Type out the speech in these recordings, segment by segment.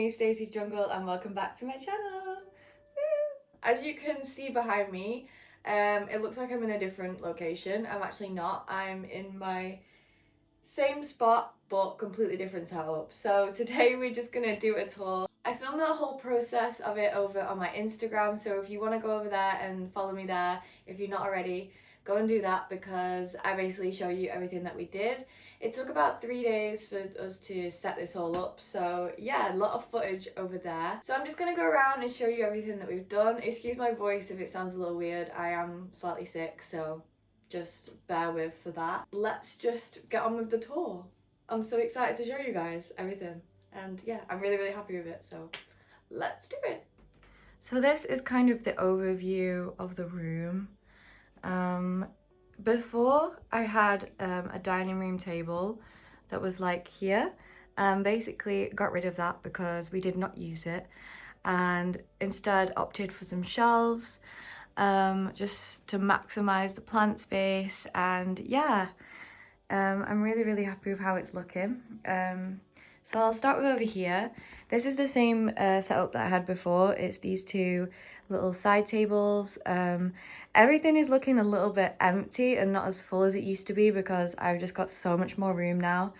me, Stacey's Jungle, and welcome back to my channel. As you can see behind me, it looks like I'm in a different location. I'm actually not. I'm in my same spot but completely different setup. So today we're just gonna do a tour. I filmed the whole process of it over on my Instagram, so if you want to go over there and follow me there, if you're not already, go and do that because I basically show you everything that we did. It took about 3 days for us to set this all up, so yeah, a lot of footage over there. So I'm just gonna go around and show you everything that we've done. Excuse my voice if it sounds a little weird, I am slightly sick, so just bear with for that. Let's just get on with the tour. I'm so excited to show you guys everything, and yeah, I'm really happy with it, so let's do it. So this is kind of the overview of the room. Before I had a dining room table that was like here, basically got rid of that because we did not use it and instead opted for some shelves just to maximize the plant space. And yeah, I'm really happy with how it's looking. So I'll start with over here. This is the same setup that I had before. It's these two little side tables. Everything is looking a little bit empty and not as full as it used to be because I've just got so much more room now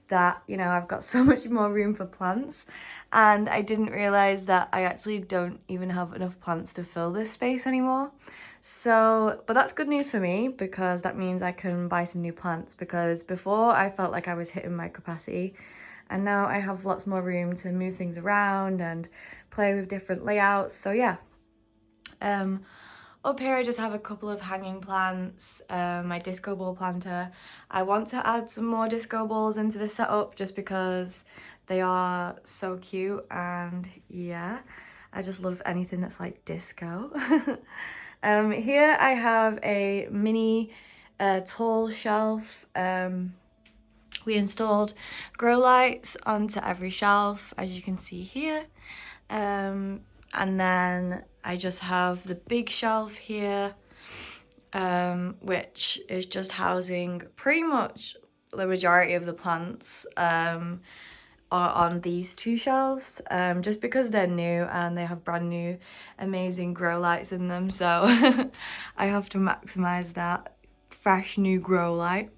that, you know, I've got so much more room for plants, and I didn't realize that I actually don't even have enough plants to fill this space anymore. So, but that's good news for me because that means I can buy some new plants, because before I felt like I was hitting my capacity, and now I have lots more room to move things around and play with different layouts. So yeah. Up here I just have a couple of hanging plants, my disco ball planter. I want to add some more disco balls into the setup just because they are so cute, and yeah, I just love anything that's like disco. Here I have a mini tall shelf. We installed grow lights onto every shelf, as you can see here. And then I just have the big shelf here, which is just housing pretty much the majority of the plants are on these two shelves, just because they're new and they have brand new amazing grow lights in them, so I have to maximize that fresh new grow light.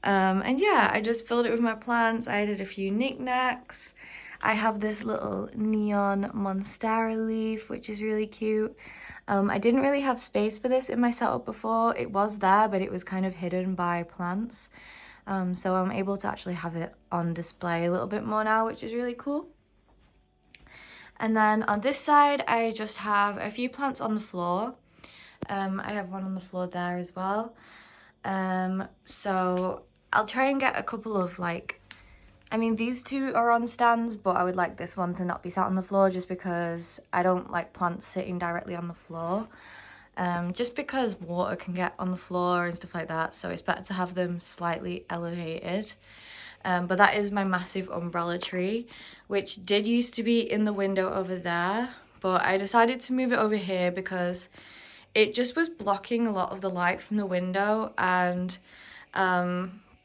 And yeah, I just filled it with my plants. I added a few knickknacks. I have this little neon monstera leaf, which is really cute. I didn't really have space for this in my setup before. It was there, but it was kind of hidden by plants. So I'm able to actually have it on display a little bit more now, which is really cool. And then on this side, I just have a few plants on the floor. I have one on the floor there as well. So I'll try and get a couple of these two are on stands, but I would like this one to not be sat on the floor just because I don't like plants sitting directly on the floor. Just because water can get on the floor and stuff like that, so it's better to have them slightly elevated. But that is my massive umbrella tree, which did used to be in the window over there, but I decided to move it over here because it just was blocking a lot of the light from the window and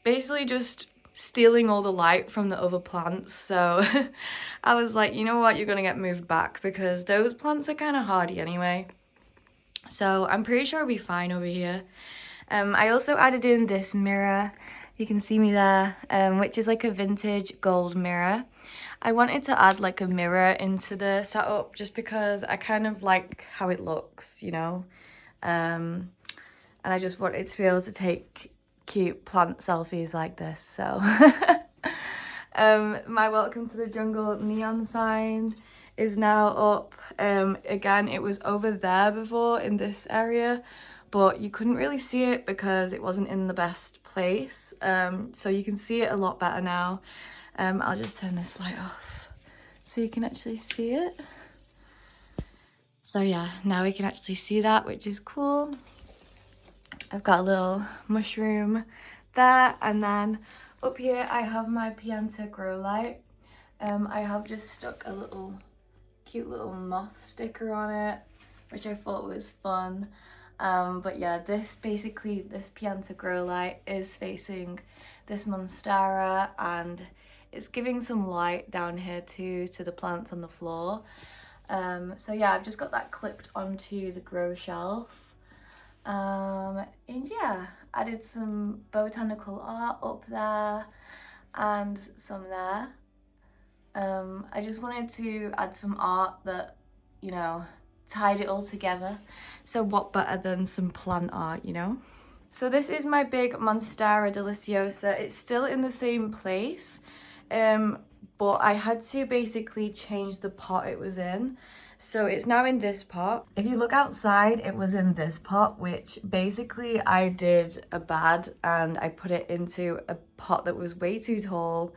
basically just stealing all the light from the other plants. So I was like, you know what, you're gonna get moved back because those plants are kind of hardy anyway. So I'm pretty sure I'll be fine over here. I also added in this mirror, you can see me there, which is like a vintage gold mirror. I wanted to add like a mirror into the setup just because I kind of like how it looks, you know. And I just wanted to be able to take cute plant selfies like this, so my welcome to the jungle neon sign is now up. Again, it was over there before in this area, but you couldn't really see it because it wasn't in the best place, so you can see it a lot better now. I'll just turn this light off so you can actually see it. So yeah, now we can actually see that, which is cool. I've got a little mushroom there, and then up here I have my Pianta grow light. I have just stuck a little cute little moth sticker on it, which I thought was fun. But yeah, this Pianta grow light is facing this monstera, and it's giving some light down here too to the plants on the floor. So yeah, I've just got that clipped onto the grow shelf. And yeah, added some botanical art up there and some there. I just wanted to add some art that, you know, tied it all together. So what better than some plant art, you know? So this is my big Monstera Deliciosa. It's still in the same place, but I had to basically change the pot it was in. So it's now in this pot. If you look outside, it was in this pot, which basically I did a bad and I put it into a pot that was way too tall.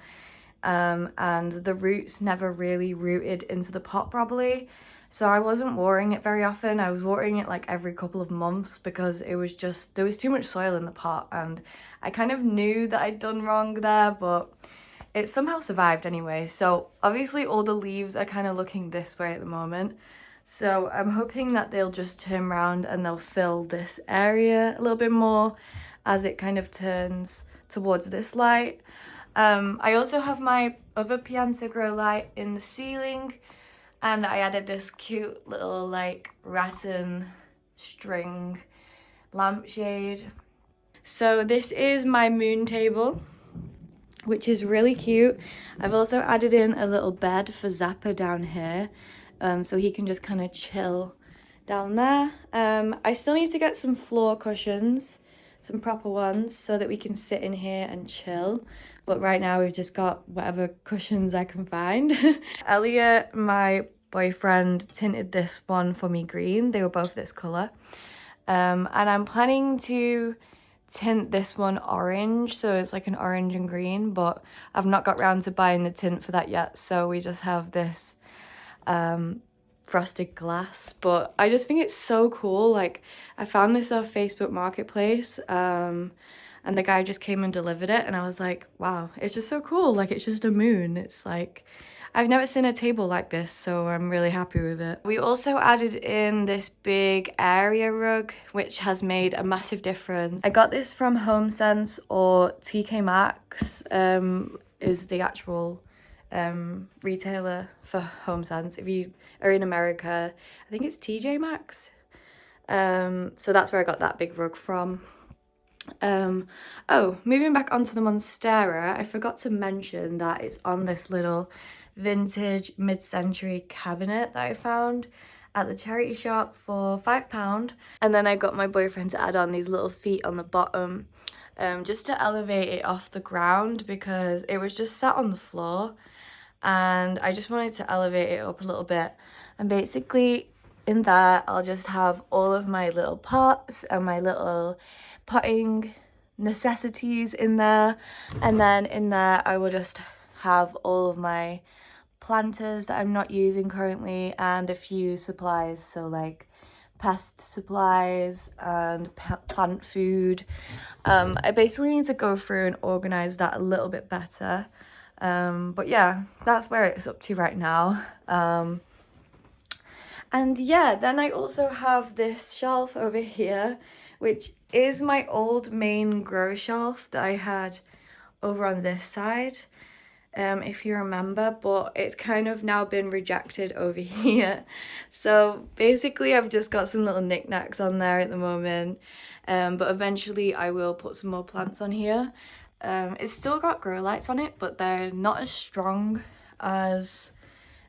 And the roots never really rooted into the pot properly. So I wasn't watering it very often. I was watering it like every couple of months because it was just, there was too much soil in the pot, and I kind of knew that I'd done wrong there, but it somehow survived anyway. So obviously all the leaves are kind of looking this way at the moment. So I'm hoping that they'll just turn around and they'll fill this area a little bit more as it kind of turns towards this light. I also have my other Pianta grow light in the ceiling, and I added this cute little like rattan string lampshade. So this is my moon table, which is really cute. I've also added in a little bed for Zappa down here, so he can just kind of chill down there. I still need to get some floor cushions, some proper ones, so that we can sit in here and chill. But right now we've just got whatever cushions I can find. Elliot, my boyfriend, tinted this one for me green. They were both this colour. And I'm planning to tint this one orange, so it's like an orange and green, but I've not got round to buying the tint for that yet, so we just have this frosted glass. But I just think it's so cool. Like, I found this off Facebook Marketplace, and the guy just came and delivered it, and I was like, wow, it's just so cool. Like, it's just a moon. It's like, I've never seen a table like this, so I'm really happy with it. We also added in this big area rug, which has made a massive difference. I got this from HomeSense, or TK Maxx is the actual retailer for HomeSense. If you are in America, I think it's TJ Maxx. So that's where I got that big rug from. Oh, moving back onto the Monstera, I forgot to mention that it's on this little vintage mid-century cabinet that I found at the charity shop for £5. And then I got my boyfriend to add on these little feet on the bottom, just to elevate it off the ground, because it was just sat on the floor and I just wanted to elevate it up a little bit. And basically in there I'll just have all of my little pots and my little potting necessities in there, and then in there I will just have all of my planters that I'm not using currently and a few supplies, so like pest supplies and plant food. I basically need to go through and organize that a little bit better, but yeah, that's where it's up to right now. And yeah, then I also have this shelf over here, which is my old main grow shelf that I had over on this side, if you remember, but it's kind of now been rejected over here. So basically I've just got some little knickknacks on there at the moment, but eventually I will put some more plants on here. It's still got grow lights on it, but they're not as strong as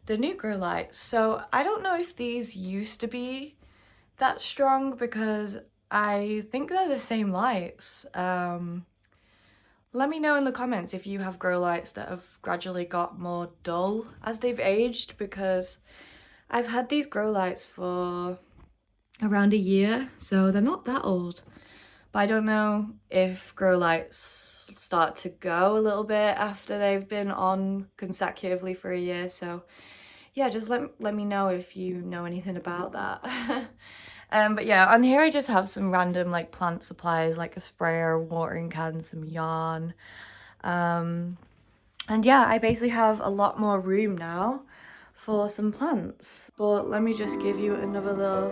the new grow lights. So I don't know if these used to be that strong, because I think they're the same lights. Let me know in the comments if you have grow lights that have gradually got more dull as they've aged, because I've had these grow lights for around a year, so they're not that old. But I don't know if grow lights start to go a little bit after they've been on consecutively for a year, so yeah, just let me know if you know anything about that. But yeah, on here I just have some random like plant supplies, like a sprayer, watering can, some yarn. And yeah, I basically have a lot more room now for some plants. But let me just give you another little